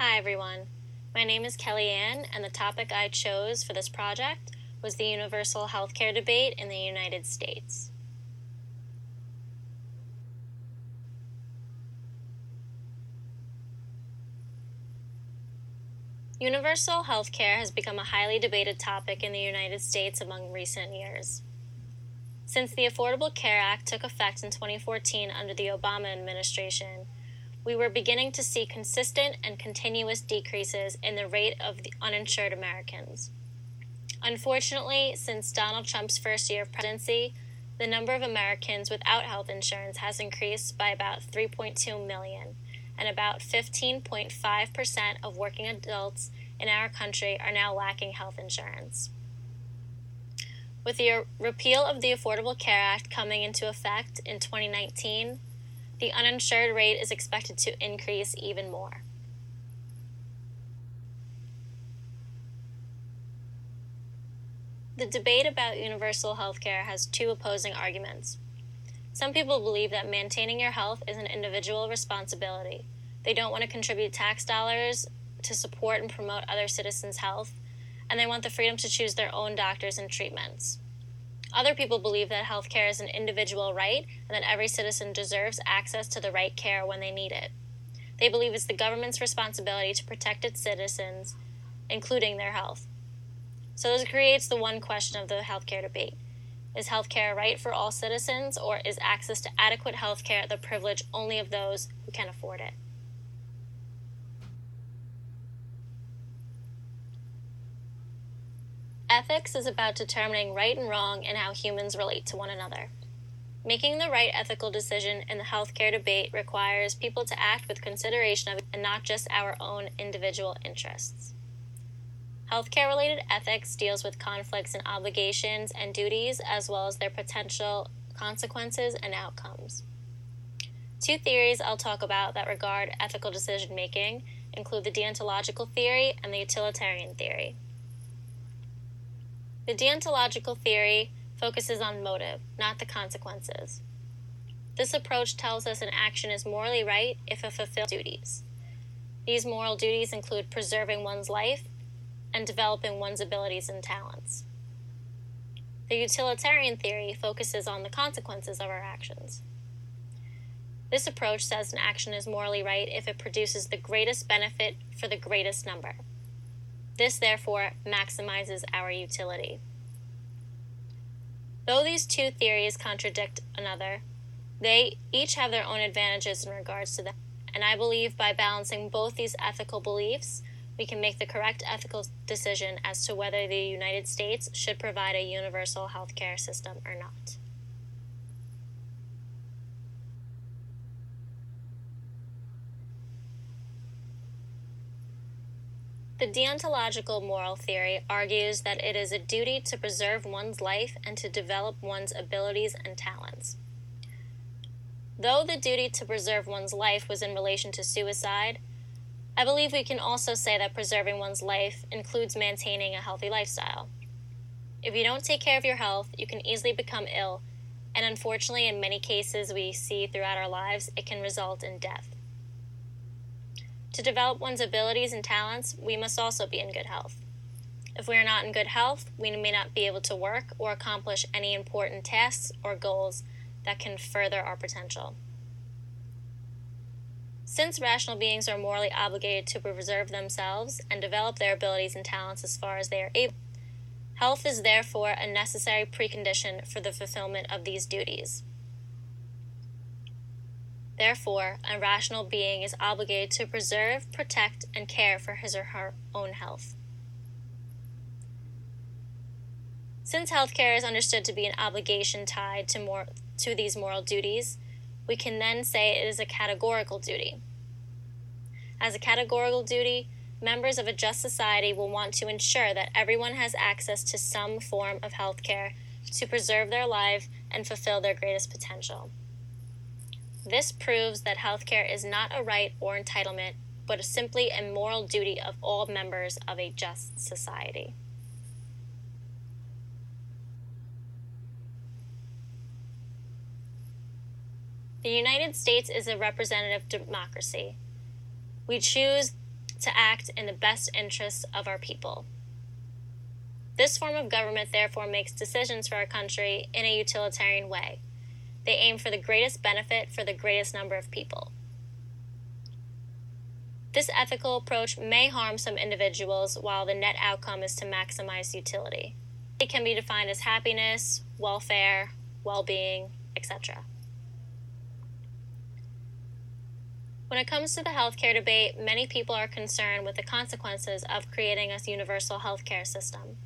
Hi everyone, my name is Kellianne, and the topic I chose for this project was the universal healthcare debate in the United States. Universal healthcare has become a highly debated topic in the United States among recent years. Since the Affordable Care Act took effect in 2014 under the Obama administration, we were beginning to see consistent and continuous decreases in the rate of the uninsured Americans. Unfortunately, since Donald Trump's first year of presidency, the number of Americans without health insurance has increased by about 3.2 million, and about 15.5% of working adults in our country are now lacking health insurance. With the repeal of the Affordable Care Act coming into effect in 2019, the uninsured rate is expected to increase even more. The debate about universal healthcare has two opposing arguments. Some people believe that maintaining your health is an individual responsibility. They don't want to contribute tax dollars to support and promote other citizens' health, and they want the freedom to choose their own doctors and treatments. Other people believe that healthcare is an individual right and that every citizen deserves access to the right care when they need it. They believe it's the government's responsibility to protect its citizens, including their health. So this creates the one question of the healthcare debate. Is healthcare a right for all citizens, or is access to adequate healthcare the privilege only of those who can afford it? Ethics is about determining right and wrong and how humans relate to one another. Making the right ethical decision in the healthcare debate requires people to act with consideration of it and not just our own individual interests. Healthcare-related ethics deals with conflicts and obligations and duties, as well as their potential consequences and outcomes. Two theories I'll talk about that regard ethical decision-making include the deontological theory and the utilitarian theory. The deontological theory focuses on motive, not the consequences. This approach tells us an action is morally right if it fulfills duties. These moral duties include preserving one's life and developing one's abilities and talents. The utilitarian theory focuses on the consequences of our actions. This approach says an action is morally right if it produces the greatest benefit for the greatest number. This, therefore, maximizes our utility. Though these two theories contradict another, they each have their own advantages in regards to them, and I believe by balancing both these ethical beliefs, we can make the correct ethical decision as to whether the United States should provide a universal healthcare system or not. The deontological moral theory argues that it is a duty to preserve one's life and to develop one's abilities and talents. Though the duty to preserve one's life was in relation to suicide, I believe we can also say that preserving one's life includes maintaining a healthy lifestyle. If you don't take care of your health, you can easily become ill, and unfortunately, in many cases we see throughout our lives, it can result in death. To develop one's abilities and talents, we must also be in good health. If we are not in good health, we may not be able to work or accomplish any important tasks or goals that can further our potential. Since rational beings are morally obligated to preserve themselves and develop their abilities and talents as far as they are able, health is therefore a necessary precondition for the fulfillment of these duties. Therefore, a rational being is obligated to preserve, protect, and care for his or her own health. Since healthcare is understood to be an obligation tied to these moral duties, we can then say it is a categorical duty. As a categorical duty, members of a just society will want to ensure that everyone has access to some form of healthcare to preserve their life and fulfill their greatest potential. This proves that healthcare is not a right or entitlement, but simply a moral duty of all members of a just society. The United States is a representative democracy. We choose to act in the best interests of our people. This form of government therefore makes decisions for our country in a utilitarian way. They aim for the greatest benefit for the greatest number of people. This ethical approach may harm some individuals while the net outcome is to maximize utility. It can be defined as happiness, welfare, well-being, etc. When it comes to the healthcare debate, many people are concerned with the consequences of creating a universal healthcare system.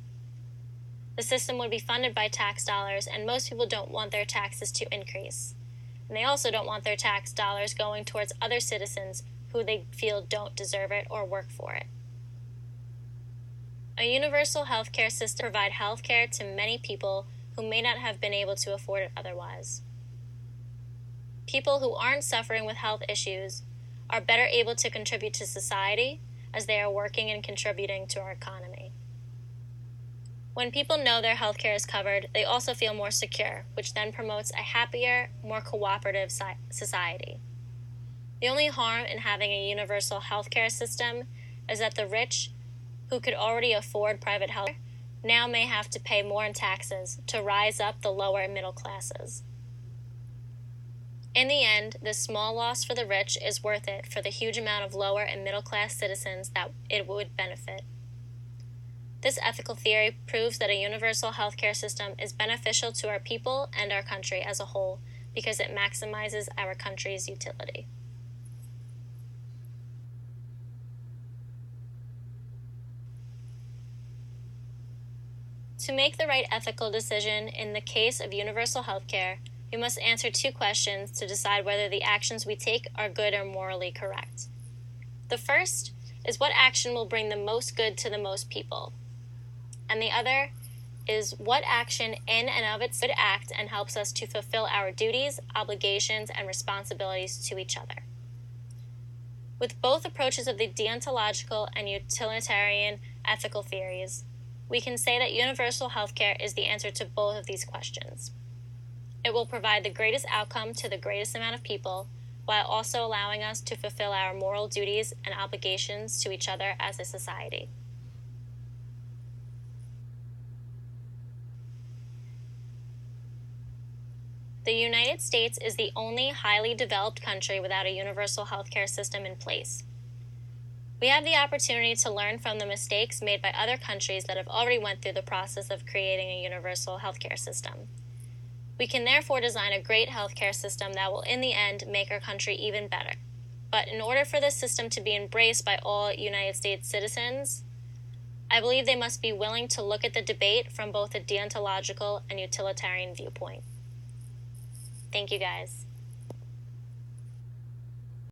The system would be funded by tax dollars, and most people don't want their taxes to increase. And they also don't want their tax dollars going towards other citizens who they feel don't deserve it or work for it. A universal healthcare system provides healthcare to many people who may not have been able to afford it otherwise. People who aren't suffering with health issues are better able to contribute to society as they are working and contributing to our economy. When people know their healthcare is covered, they also feel more secure, which then promotes a happier, more cooperative society. The only harm in having a universal healthcare system is that the rich, who could already afford private health, now may have to pay more in taxes to rise up the lower and middle classes. In the end, this small loss for the rich is worth it for the huge amount of lower and middle class citizens that it would benefit. This ethical theory proves that a universal healthcare system is beneficial to our people and our country as a whole because it maximizes our country's utility. To make the right ethical decision in the case of universal healthcare, we must answer two questions to decide whether the actions we take are good or morally correct. The first is what action will bring the most good to the most people, and the other is what action in and of itself could act and helps us to fulfill our duties, obligations, and responsibilities to each other. With both approaches of the deontological and utilitarian ethical theories, we can say that universal healthcare is the answer to both of these questions. It will provide the greatest outcome to the greatest amount of people, while also allowing us to fulfill our moral duties and obligations to each other as a society. The United States is the only highly developed country without a universal healthcare system in place. We have the opportunity to learn from the mistakes made by other countries that have already went through the process of creating a universal healthcare system. We can therefore design a great healthcare system that will in the end make our country even better. But in order for this system to be embraced by all United States citizens, I believe they must be willing to look at the debate from both a deontological and utilitarian viewpoint. Thank you, guys.